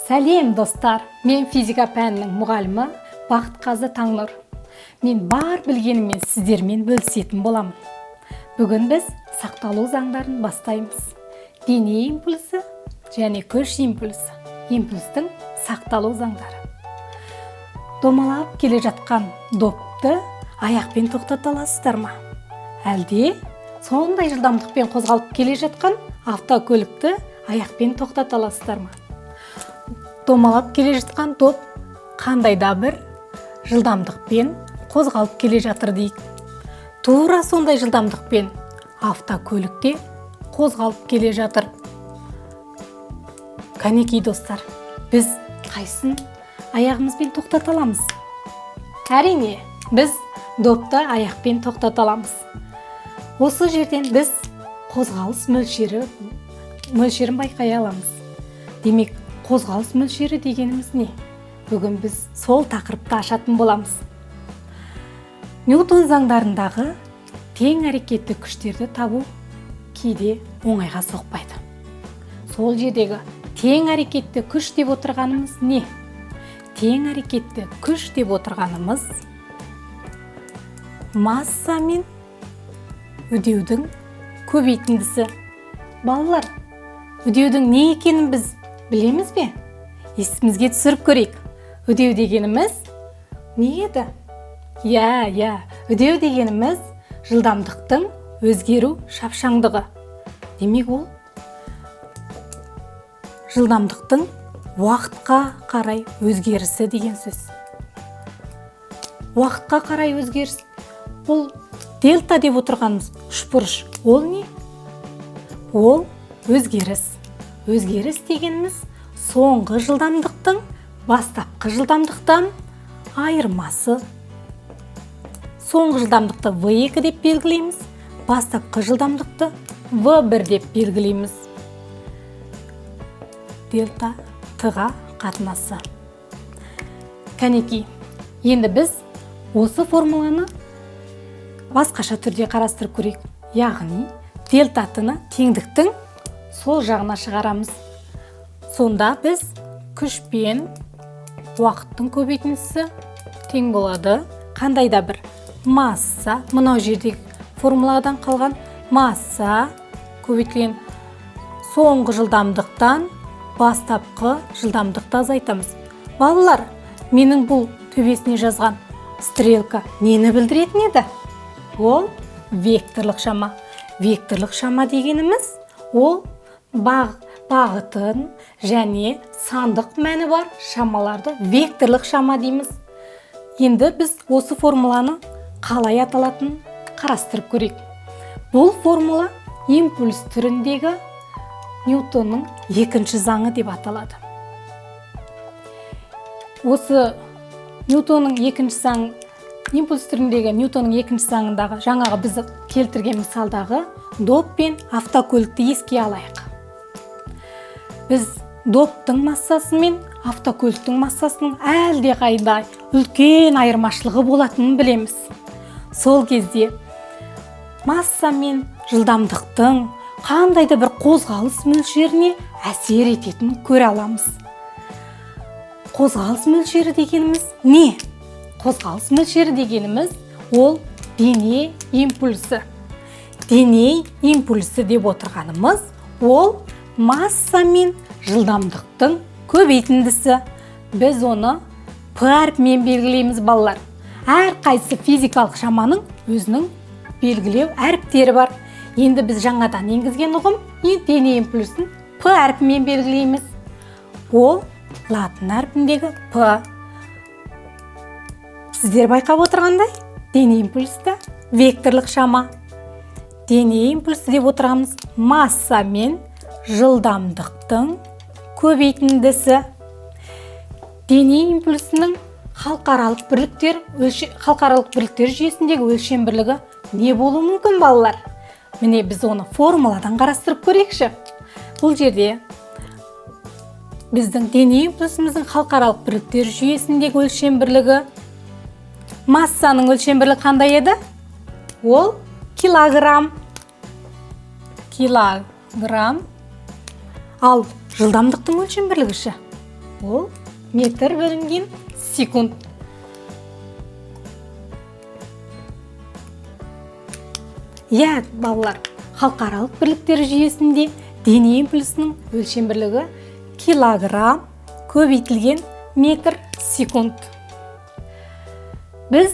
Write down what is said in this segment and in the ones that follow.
Сәлем достар, мен физика пәнінің мұғалімі Бақытқазы Таңнұр. Мен бар білгенімен сіздермен бөлісетін боламын. Бүгін біз сақталу заңдарын бастаймыз. Дене импульсі және күш импульсі. Импульстің сақталу заңдары. Домалап келе жатқан допты аяқпен тоқтата аласыздар ма? Әлде сондай жылдамдықпен қозғалып келе жатқан автокөлікті аяқпен тоқтата аласыздар ма? Домалап келе жатқан топ қандай да бір жылдамдықпен қозғалып келе жатыр дейік. Тура сондай жылдамдықпен автокөлікте қозғалып келе жатыр. Кәнекей достар, біз қайсын аяғымызбен тоқтата аламыз? Әрине, біз допты аяқпен тоқтата аламыз. Осы жерден біз қозғалыс мөлшерін байқай аламыз. Демек, қозғалыс мөлшері дегеніміз не? Бүгін біз сол тақырыпты ашатын боламыз. Ньютон заңдарындағы тең әрекетті күштерді табу кейде оңайға соқпайды. Сол жердегі тең әрекетті күш деп отырғанымыз не? Тең әрекетті күш деп отырғанымыз масса мен үдеудің көбейтіндісі. Балалар, үдеудің не екенін біз білеміз бе? Есімізге түсіріп көрейік. Үдеу дегеніміз не еді? Үдеу дегеніміз жылдамдықтың өзгеру шапшаңдығы. Демек, ол жылдамдықтың уақытқа қарай өзгерісі деген сөз. Уақытқа қарай өзгеріс. Бұл дельта деп отырғанымыз үшбұрыш. Ол не? Ол өзгеріс. Өзгеріс дегеніміз соңғы жылдамдықтың бастапқы жылдамдықтан айырмасы. Соңғы жылдамдықты V2 деп белгілейміз, бастапқы жылдамдықты V1 деп белгілейміз. Дельта Т-ға қатынасы. Кәнекей, енді біз осы формуланы басқаша түрде қарастырып көрейік. Яғни, дельта Т-ны теңдіктің сол жағына шығарамыз. Сонда біз күш пен уақыттың көбейтіндісі тең болады. Қандай да бір масса, мынау жердегі формуладан қалған масса көбейтілген соңғы жылдамдықтан бастапқы жылдамдықты азайтамыз. Балалар, менің бұл төбесіне жазған стрелка нені білдіретін еді? Ол векторлық шама. Векторлық шама дегеніміз ол бағытын және сандық мәні бар шамаларды векторлық шама дейміз. Енді біз осы формуланы қалай аталатынын қарастырып көрейік. Бұл формула импульс түріндегі Ньютонның екінші заңы деп аталады. Осы Ньютонның екінші заңы, импульс түріндегі Ньютонның екінші заңындағы жаңағы біз келтірген мысалдағы доп пен автокөлікті еске алайық. Біз доптың массасы мен автокөліктің массасының әлде қайда үлкен айырмашылығы болатынын білеміз. Сол кезде масса мен жылдамдықтың қандайда бір қозғалыс мөлшеріне әсер ететінін көре аламыз. Қозғалыс мөлшері дегеніміз не? Қозғалыс мөлшері дегеніміз ол дене импульсі. Дене импульсі деп отырғанымыз ол масса мен жылдамдықтың көбейтіндісі. Біз оны П әрпімен белгілейміз, балалар. Әр қайсы физикалық шаманың өзінің белгілеу әріптері бар. Енді біз жаңадан енгізген ұғым дене импульсін П әрпімен белгілейміз. Ол латын әрпіндегі П. Сіздер байқап отырғандай, дене импульсі векторлық шама. Дене импульсі деп отырғанымыз масса мен жылдамдықтың көбейтіндісі. Дене импульсінің халықаралық бірліктер жүйесіндегі өлшем бірлігі не болуы мүмкін, балалар? Міне, біз оны формуладан қарастырып көрейікші. Бұл жерде біздің дене импульсіміздің халықаралық бірліктер жүйесіндегі өлшем бірлігі, массаның өлшем бірлігі қандай еді? Ол килограмм. Ал жылдамдықтың өлшем бірлігі ше? Ол метр бөлінген секунд. Иә, балалар, халықаралық бірліктер жүйесінде дене импульсінің өлшем бірлігі килограмм көбейтілген метр секунд. Біз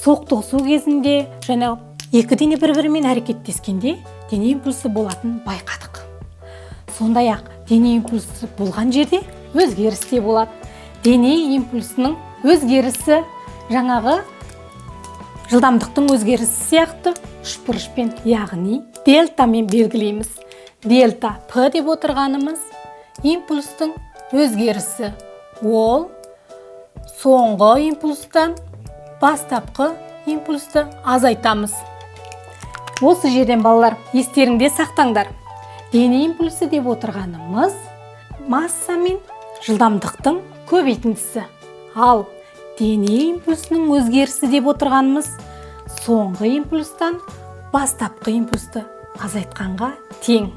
соқтығысу кезінде және екі дене бір-бірімен әрекеттескенде дене импульсы болатын байқадық. Сондай-ақ дене импульсы болған жерде өзгеріс те болады. Дене импульсінің өзгерісі жаңағы жылдамдықтың өзгерісі сияқты үшбұрышпен, яғни дельтамен белгілейміз. Дельта П деп отырғанымыз импульстың өзгерісі. Ол соңғы импульстан бастапқы импульсты азайтамыз. Осы жерден балалар естеріңде сақтаңдар. Дене импульсы деп отырғанымыз масса мен жылдамдықтың көбейтіндісі. Ал дене импульсінің өзгерісі деп отырғанымыз соңғы импульстан бастапқы импульсты азайтқанға тең.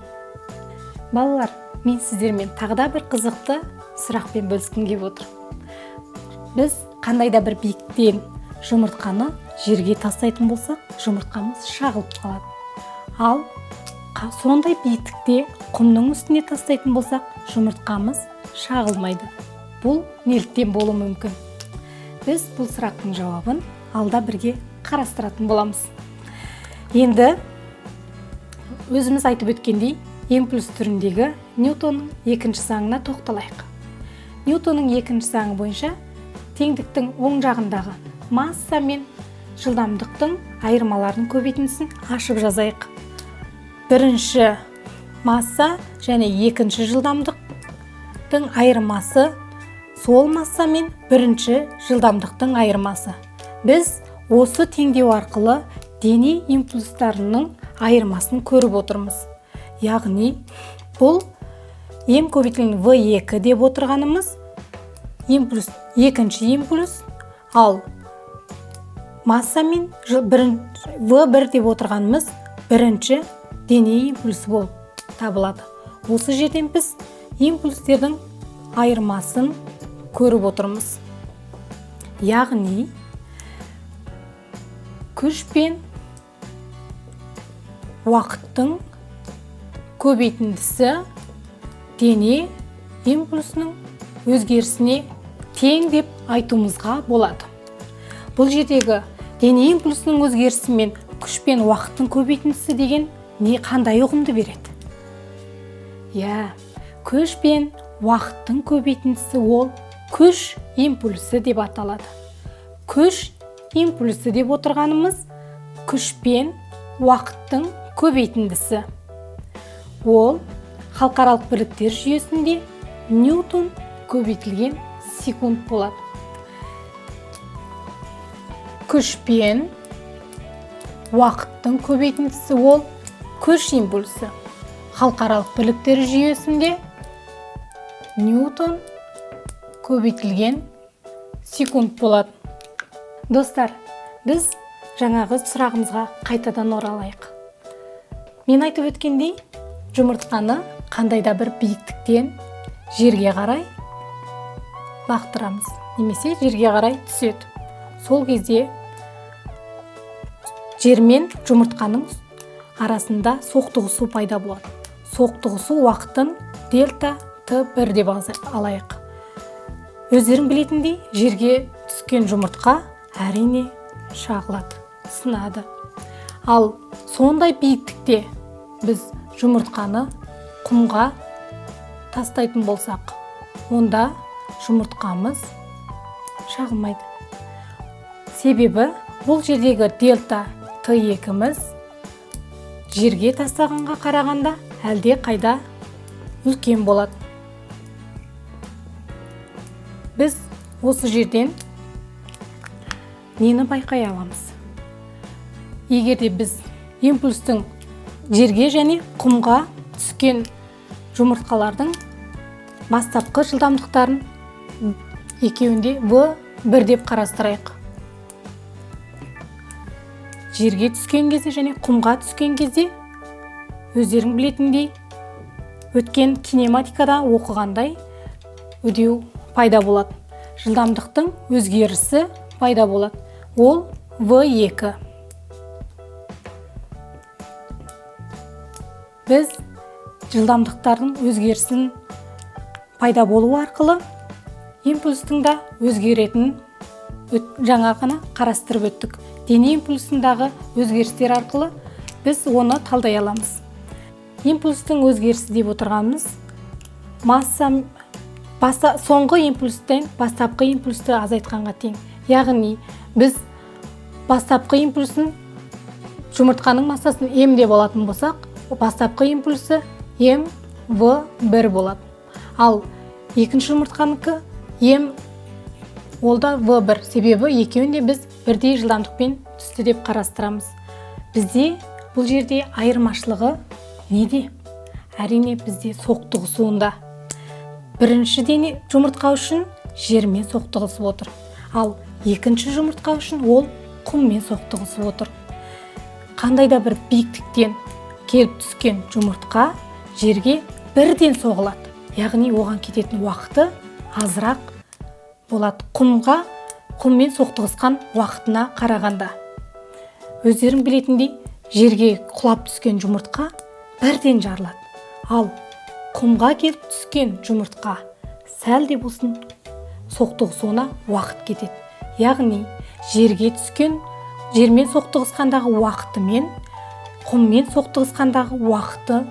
Балалар, мен сіздермен тағыда бір қызықты сұрақпен бөліскім келіп отыр. Біз қандайда бір биіктен жұмыртқаны жерге тастайтын болсақ, жұмыртқамыз шағылып қалады. Ал сондай биіктікте құмның үстіне тастайтын болсақ, жұмыртқамыз шағылмайды. Бұл неліктен болуы мүмкін? Біз бұл сұрақтың жауабын алда бірге қарастыратын боламыз. Енді өзіміз айтып өткендей, импульс түріндегі Ньютонның екінші заңына тоқталайық. Ньютонның екінші заңы бойынша теңдіктің оң жағындағы масса мен жылдамдықтың айырмаларының көбейтіндісін ашып жазайық. Бірінші масса және екінші жылдамдықтың айырмасы сол масса мен бірінші жылдамдықтың айырмасы. Біз осы теңдеу арқылы дене импульстарының айырмасын көріп отырмыз. Яғни бұл М көбейтілген V2 деп отырғанымыз импульс, екінші импульс, ал масса мен V1 деп отырғанымыз бірінші дене импульсы болып табылады. Осы жерден біз импульстердің айырмасын көріп отырмыз. Яғни күш пен уақыттың көбейтіндісі дене импульсінің өзгерісіне тең деп айтуымызға болады. Бұл жердегі дене импульсінің өзгерісі мен күш пен уақыттың көбейтіндісі деген қандай ұғымды береді? Иә, күш пен уақыттың көбейтіндісі ол күш импульсі деп аталады. Күш импульсі деп отырғанымыз күш пен уақыттың көбейтіндісі. Ол халықаралық бірліктер жүйесінде Ньютон көбейтілген секунд болады. Күш пен уақыттың көбейтіндісі ол күш импульсі. Халықаралық бірліктер жүйесінде Ньютон көбейтілген секунд болады. Достар, біз жаңағы сұрағымызға қайтадан оралайық. Мен айтып өткендей, жұмыртқаны қандайда бір биіктіктен жерге қарай лақтырамыз, немесе жерге қарай түседі. Сол кезде жер мен жұмыртқаның арасында соқтығысу пайда болады. Соқтығысу уақытын дельта Т1 деп алайық. Өздерің білетіндей, жерге түскен жұмыртқа әрине шағылады, сынады. Ал сондай биіктікте біз жұмыртқаны құмға тастайтын болсақ, онда жұмыртқамыз шағылмайды. Себебі бұл жердегі дельта Т2-міз жерге тастағанға қарағанда әлде қайда үлкен болады. Біз осы жерден нені байқай аламыз? Егерде біз импульстың жерге және құмға түскен жұмыртқалардың бастапқы жылдамдықтарын екеуінде V1 деп қарастырайық. Жерге түскен кезде және құмға түскен кезде өздерің білетіндей, өткен кинематикада оқығандай, үдеу пайда болады. Жылдамдықтың өзгерісі пайда болады. Ол V2. Біз жылдамдықтардың өзгерісін пайда болу арқылы импульстың да өзгеретін жаңа ғана қарастырып өттік. Дене импульсындағы өзгерістер арқылы біз оны талдай аламыз. Импульстың өзгерісі деп отырғанымыз соңғы импульстен бастапқы импульсті азайтқанға тең. Яғни біз бастапқы импульсын жұмыртқаның массасын М деп алатын болсақ, бастапқы импульсы mv1 болады. Ал екінші жұмыртқаныкі М ол да V1, себебі екеуінде біз бірдей жылдамдықпен түсті деп қарастырамыз. Бізде бұл жерде айырмашылығы неде? Әрине бізде соқтығысуында. Бірінші дене жұмыртқа үшін жермен соқтығысып отыр. Ал екінші жұмыртқа үшін ол құммен соқтығысып отыр. Қандай да бір биіктіктен келіп түскен жұмыртқа жерге бірден соғылады. Яғни оған кететін уақыты азырақ болады. Құммен соқтығысқан уақытына қарағанда. Өздерің білетіндей, жерге құлап түскен жұмыртқа бірден жарылады. Ал құмға келіп түскен жұмыртқа сәл де болсын соқтығысуына уақыт кетеді. Яғни жермен соқтығысқандағы уақыты мен құммен соқтығысқандағы уақыты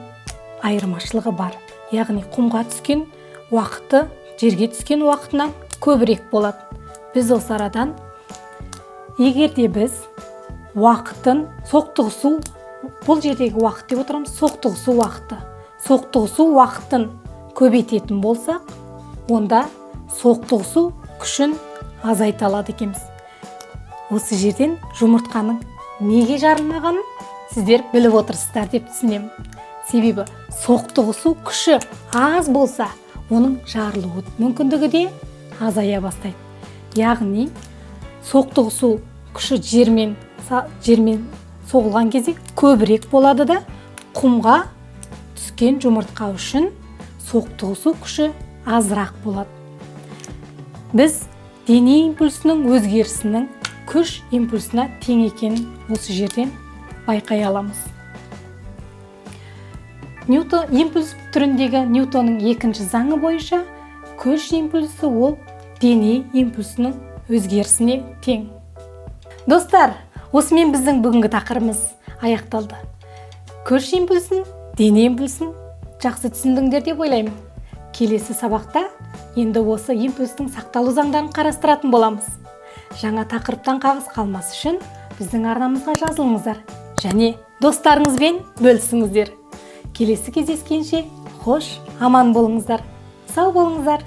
айырмашылығы бар. Яғни құмға түскен уақыты жерге түскен уақытынан көбірек болады. Біз осы арадан егерде біз уақытын соқтығысу, бұл жердегі уақыт деп отырамыз, соқтығысу уақытын көбейтетін болсақ, онда соқтығысу күшін азайта алады екенбіз. Осы жерден жұмыртқаның неге жарылмағанын сіздер біліп отырсыздар деп түсінемін. Себебі соқтығысу күші аз болса, оның жарылу мүмкіндігі де азая бастайды. Яғни соқтығысу күші жермен соғылған кезде көбірек болады да, құмға түскен жұмыртқа үшін соқтығысу күші азырақ болады. Біз дене импульсінің өзгерісінің күш импульсына тең екенін осы жерден байқай аламыз. Импульс түріндегі Ньютонның екінші заңы бойынша күш импульсі ол дене импульсінің өзгерісіне тең. Достар, осымен біздің бүгінгі тақырыбымыз аяқталды. Күш импульсін, дене импульсін жақсы түсіндіңдер деп ойлаймын. Келесі сабақта енді осы импульстің сақталу заңдарын қарастыратын боламыз. Жаңа тақырыптан қағыс қалмас үшін біздің арнамызға жазылыңыздар және достарыңызбен бөлісіңіздер. Келесі кездескенше қош, аман болыңыздар. Сау болыңыздар.